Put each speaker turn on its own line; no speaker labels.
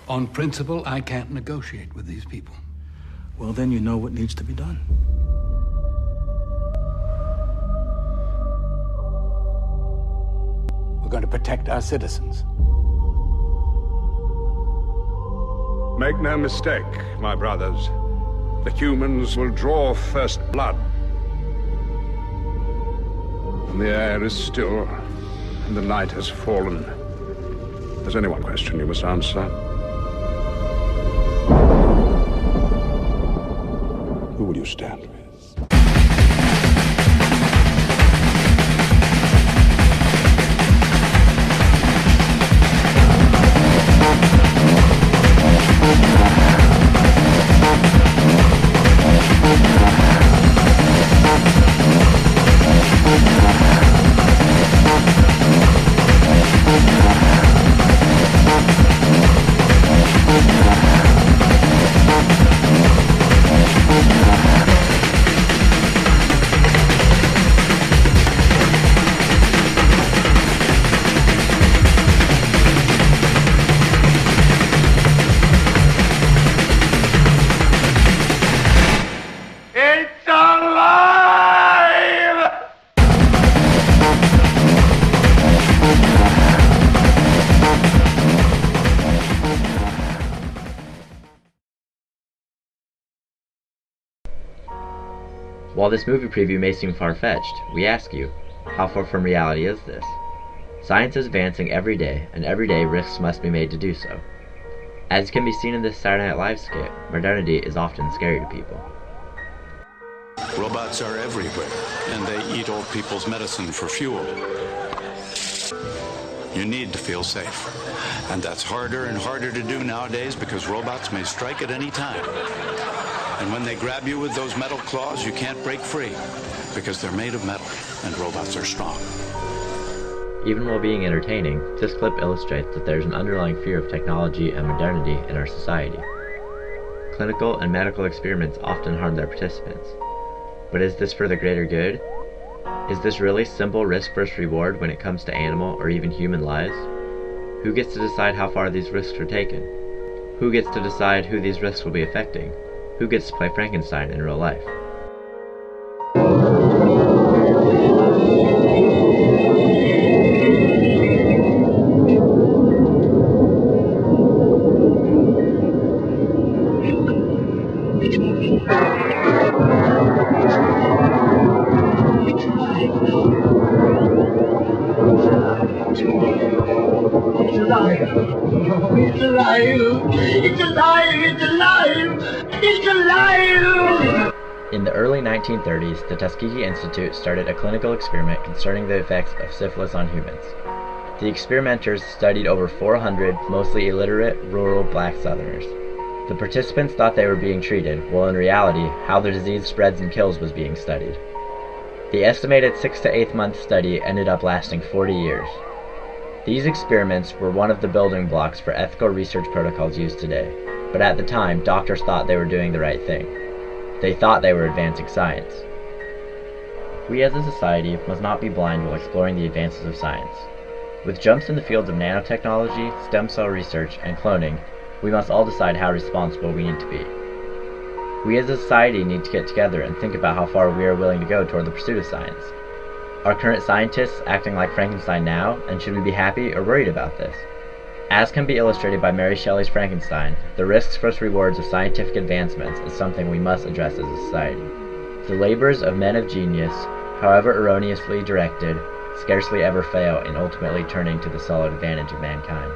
On principle, I can't negotiate with these people.
Well, then you know what needs to be done.
We're going to protect our citizens.
Make no mistake, my brothers. The humans will draw first blood. And the air is still, and the night has fallen. There's only one question you must answer. Who will you stand with?
While this movie preview may seem far-fetched, we ask you, how far from reality is this? Science is advancing every day, and every day risks must be made to do so. As can be seen in this Saturday Night Live skit, modernity is often scary to people.
Robots are everywhere, and they eat old people's medicine for fuel. You need to feel safe, and that's harder and harder to do nowadays because robots may strike at any time. And when they grab you with those metal claws, you can't break free because they're made of metal and robots are strong.
Even while being entertaining, this clip illustrates that there's an underlying fear of technology and modernity in our society. Clinical and medical experiments often harm their participants. But is this for the greater good? Is this really simple risk versus reward when it comes to animal or even human lives? Who gets to decide how far these risks are taken? Who gets to decide who these risks will be affecting? Who gets to play Frankenstein in real life?
It's alive! It's alive! It's alive! It's alive! It's alive!
In the early 1930s, the Tuskegee Institute started a clinical experiment concerning the effects of syphilis on humans. The experimenters studied over 400 mostly illiterate, rural black Southerners. The participants thought they were being treated, while in reality, how the disease spreads and kills was being studied. The estimated 6 to 8 month study ended up lasting 40 years. These experiments were one of the building blocks for ethical research protocols used today, but at the time, doctors thought they were doing the right thing. They thought they were advancing science. We as a society must not be blind while exploring the advances of science. With jumps in the fields of nanotechnology, stem cell research, and cloning, we must all decide how responsible we need to be. We as a society need to get together and think about how far we are willing to go toward the pursuit of science. Are current scientists acting like Frankenstein now, and should we be happy or worried about this? As can be illustrated by Mary Shelley's Frankenstein, the risks versus rewards of scientific advancements is something we must address as a society. The labors of men of genius, however erroneously directed, scarcely ever fail in ultimately turning to the solid advantage of mankind.